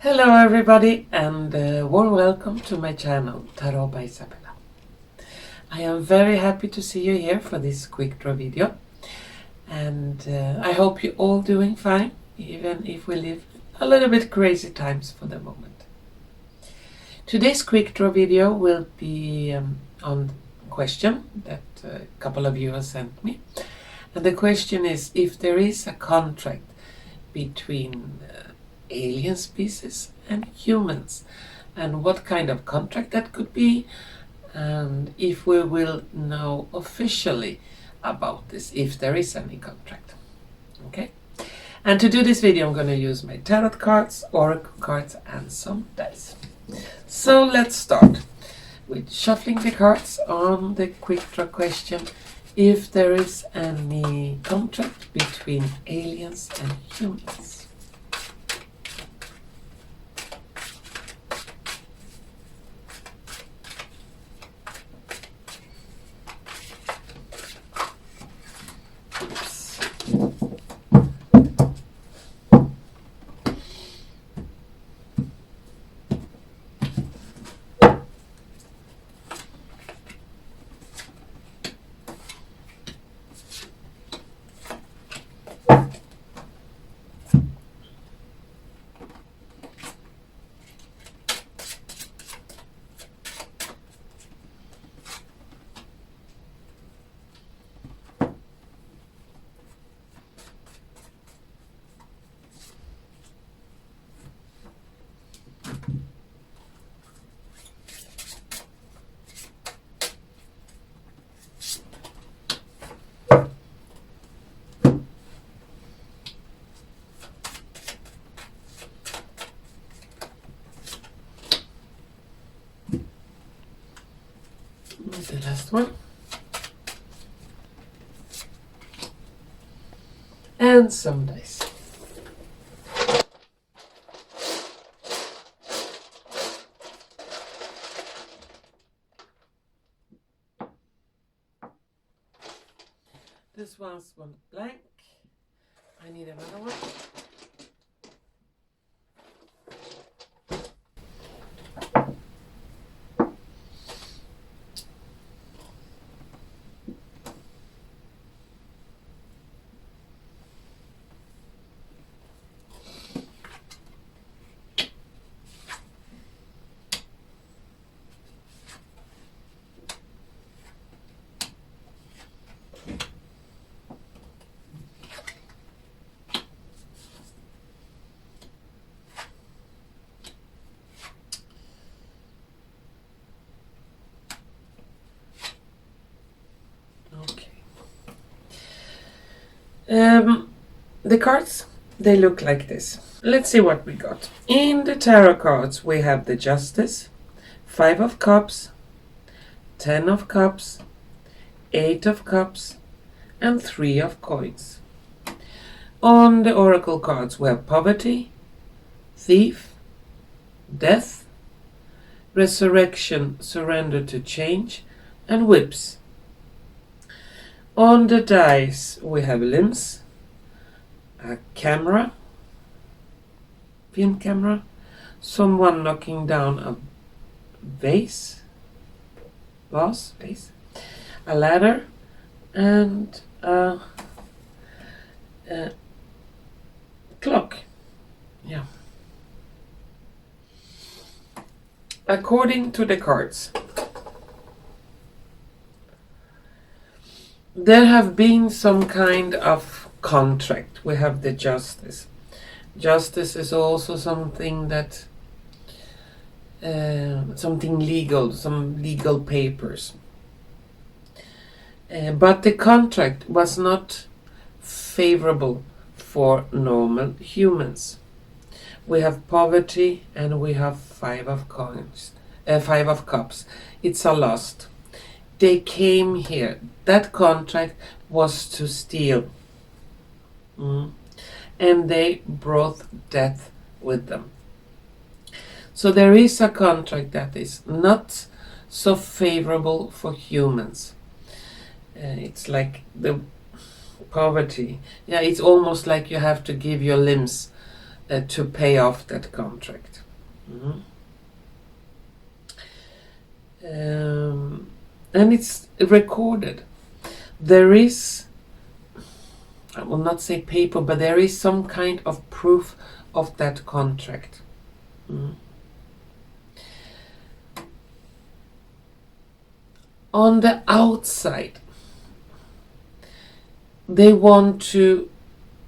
Hello everybody, and warm welcome to my channel Tarot by Izabela. I am very happy to see you here for this quick draw video, and I hope you're all doing fine, even if we live a little bit crazy times for the moment. Today's quick draw video will be on a question that a couple of you have sent me, and the question is if there is a contract between alien species and humans, and what kind of contract that could be, and if we will know officially about this, if there is any contract. Okay, and to do this video I'm going to use my tarot cards, oracle cards, and some dice. So let's start with shuffling the cards on the quick draw question, if there is any contract between aliens and humans. The last one, and some dice. This one's one blank. I need another one. The cards, they look like this. Let's see what we got. In the tarot cards we have the Justice, 5 of Cups, 10 of Cups, 8 of Cups, and 3 of Coins. On the Oracle cards we have Poverty, Thief, Death, Resurrection, Surrender to Change, and Whips. On the dice we have Limbs, a camera, pin camera, someone knocking down a vase, a ladder, and a clock. Yeah. According to the cards, there have been some kind of contract. We have the Justice. Justice is also something that something legal, some legal papers. But the contract was not favorable for normal humans. We have poverty and we have 5 of coins, 5 of cups. It's a lost. They came here. That contract was to steal. And they brought death with them. So there is a contract that is not so favorable for humans. It's like the poverty. Yeah, it's almost like you have to give your limbs to pay off that contract. And it's recorded. There is, I will not say paper, but there is some kind of proof of that contract. On the outside, they want to,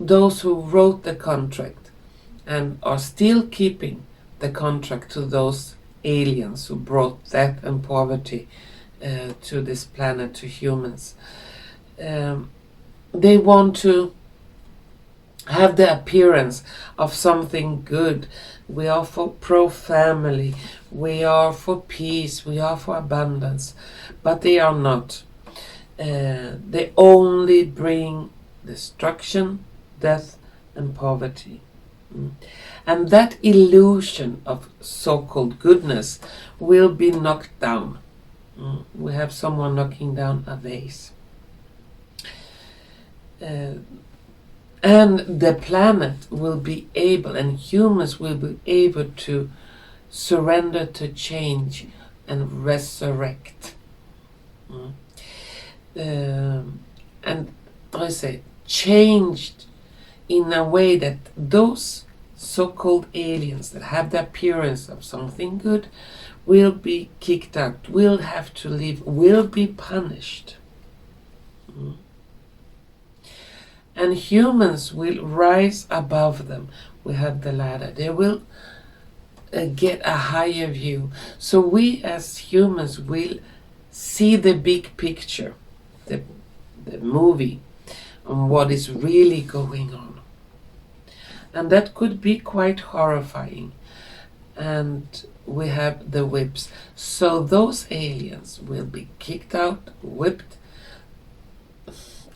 those who wrote the contract and are still keeping the contract to those aliens who brought death and poverty to this planet, to humans. They want to have the appearance of something good. We are for pro-family, we are for peace, we are for abundance, but they are not. They only bring destruction, death, and poverty. And that illusion of so-called goodness will be knocked down. We have someone knocking down a vase. And the planet will be able, and humans will be able to surrender to change and resurrect. And I say changed in a way that those so-called aliens that have the appearance of something good will be kicked out, will have to leave, will be punished. And humans will rise above them. We have the ladder. They will get a higher view. So we as humans will see the big picture, the movie, on what is really going on. And that could be quite horrifying. And we have the whips. So those aliens will be kicked out, whipped,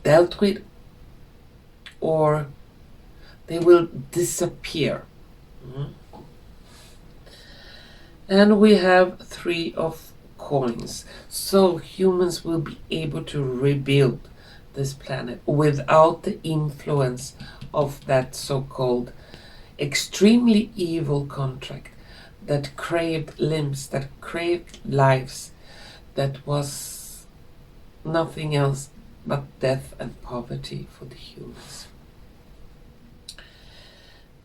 dealt with, or they will disappear. And we have 3 of coins. So humans will be able to rebuild this planet without the influence of that so-called extremely evil contract that craved limbs, that craved lives, that was nothing else but death and poverty for the humans.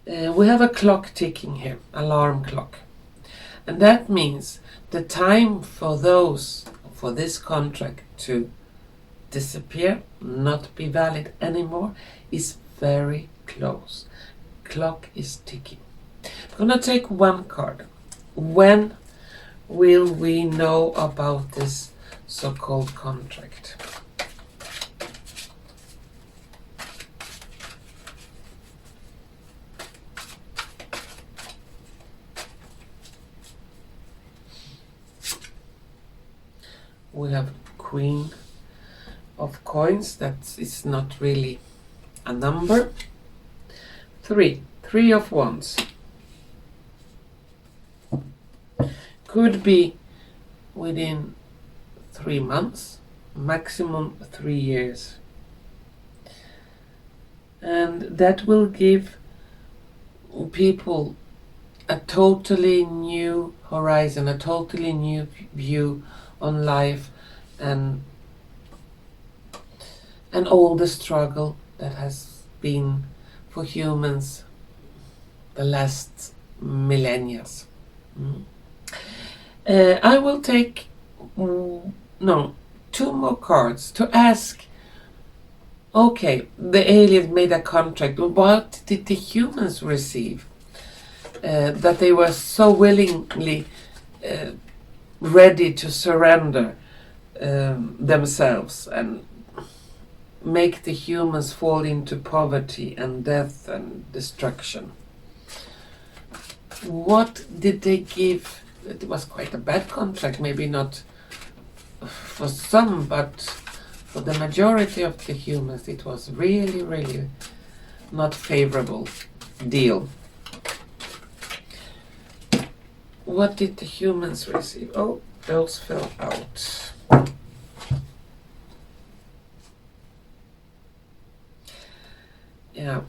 We have a clock ticking here, alarm clock. And that means the time for this contract to disappear, not be valid anymore, is very close. Clock is ticking. I'm going to take one card. When will we know about this so-called contract? We have Queen of Coins. That is not really a number. 3 of Wands. Could be within 3 months, maximum 3 years. And that will give people a totally new horizon, a totally new view on life, and all the struggle that has been for humans the last millennia. I will take 2 more cards to ask, okay, the aliens made a contract, what did the humans receive that they were so willingly ready to surrender themselves and make the humans fall into poverty and death and destruction. What did they give? It was quite a bad contract, maybe not for some, but for the majority of the humans it was really, really not favorable deal. What did the humans receive? Oh, those fell out. Yeah.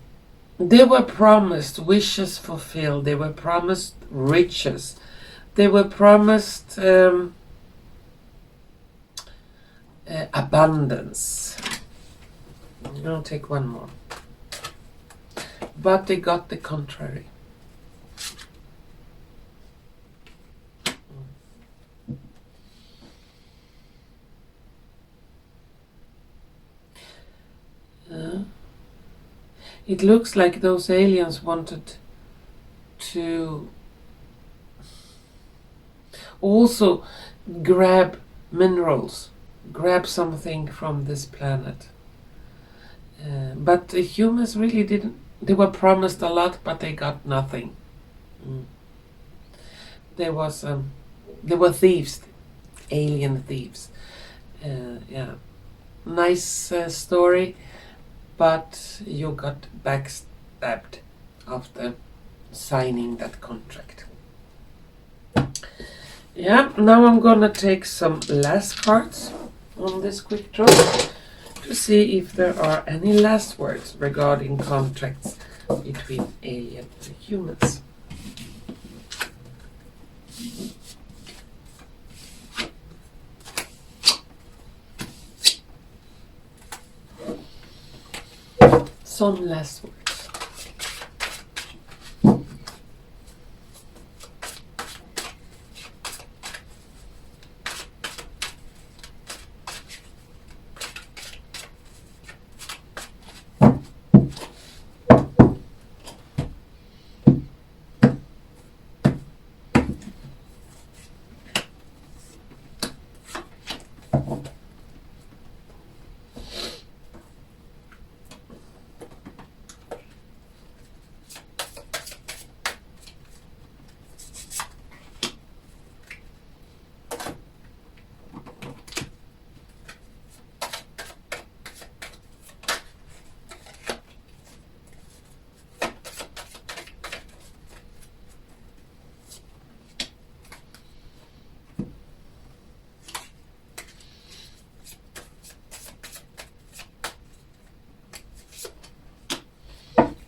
They were promised wishes fulfilled. They were promised riches. They were promised abundance. I'll take one more. But they got the contrary. It looks like those aliens wanted to also grab minerals, grab something from this planet. But the humans really didn't. They were promised a lot, but they got nothing. They were thieves, alien thieves. Yeah, nice story. But you got backstabbed after signing that contract. Yeah, now I'm gonna take some last cards on this quick draw to see if there are any last words regarding contracts between alien and humans. Some last words.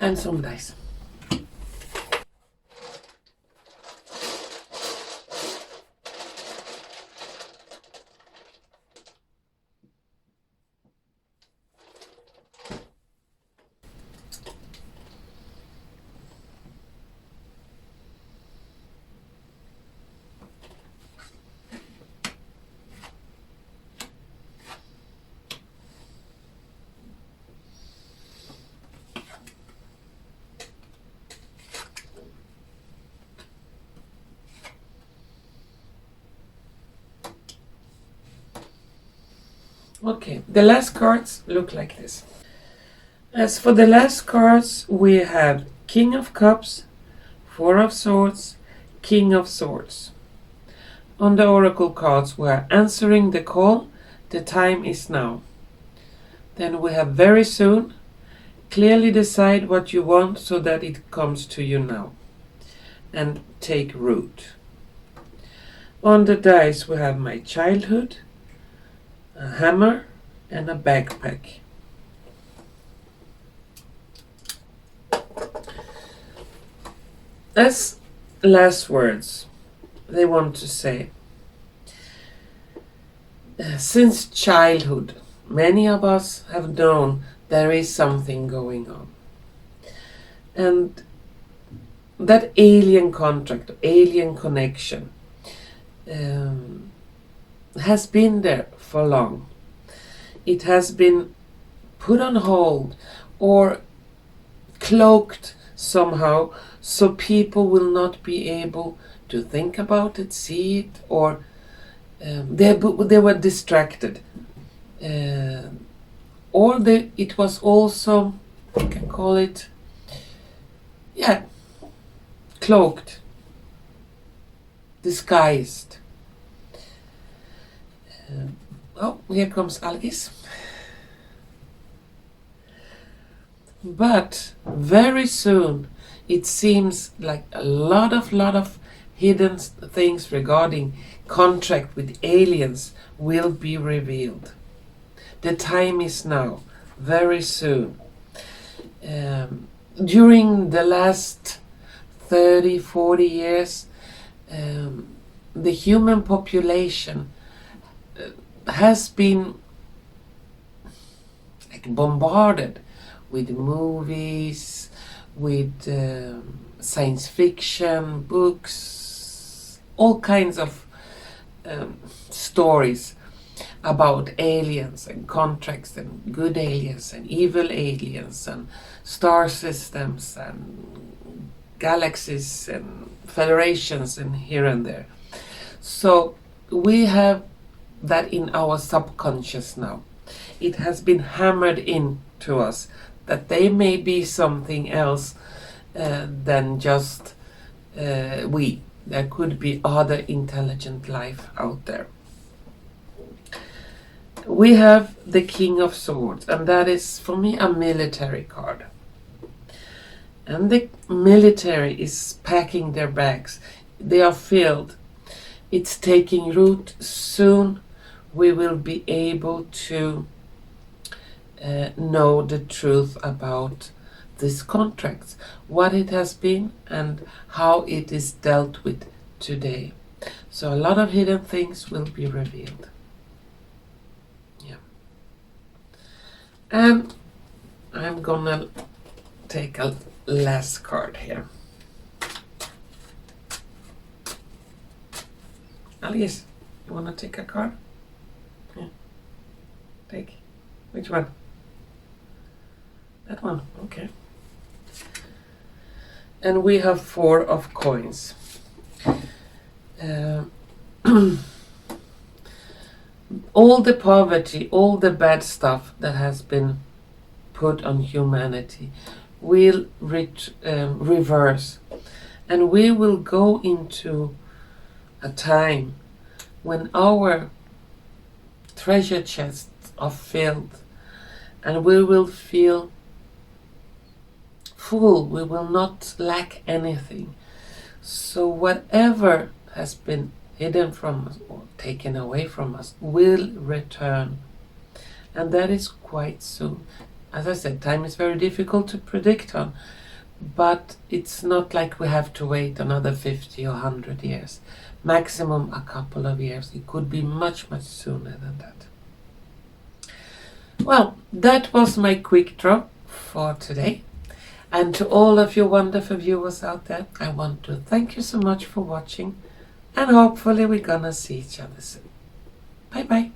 And some dice. Okay, the last cards look like this. As for the last cards, we have King of Cups, Four of Swords, King of Swords. On the Oracle cards, we are answering the call, the time is now. Then we have very soon, clearly decide what you want so that it comes to you now. And take root. On the dice, we have my childhood, a hammer and a backpack. As last words, they want to say, since childhood, many of us have known there is something going on. And that alien contract, alien connection, has been there for long. It has been put on hold or cloaked somehow so people will not be able to think about it, see it, or they were distracted. Or it was also, you can call it, yeah, cloaked, disguised. Oh, here comes Alice. But very soon, it seems like a lot of hidden things regarding contract with aliens will be revealed. The time is now, very soon. During the last 30, 40 years, the human population has been like bombarded with movies, with science fiction, books, all kinds of stories about aliens and contracts and good aliens and evil aliens and star systems and galaxies and federations and here and there. So we have that in our subconscious now. It has been hammered into us that they may be something else than just we. There could be other intelligent life out there. We have the King of Swords, and that is for me a military card. And the military is packing their bags. They are filled. It's taking root. Soon we will be able to know the truth about these contracts, what it has been and how it is dealt with today. So a lot of hidden things will be revealed. Yeah. And I'm gonna take a last card here. Alice, you wanna take a card? Yeah. Take. Which one? That one, okay. And we have 4 of coins. All the poverty, all the bad stuff that has been put on humanity will reverse. And we will go into a time when our treasure chests are filled and we will feel full. We will not lack anything. So whatever has been hidden from us or taken away from us will return. And that is quite soon. As I said, time is very difficult to predict on, but it's not like we have to wait another 50 or 100 years. Maximum a couple of years. It could be much sooner than that. Well, that was my quick draw for today. And to all of you wonderful viewers out there, I want to thank you so much for watching, and hopefully we're gonna see each other soon. Bye bye.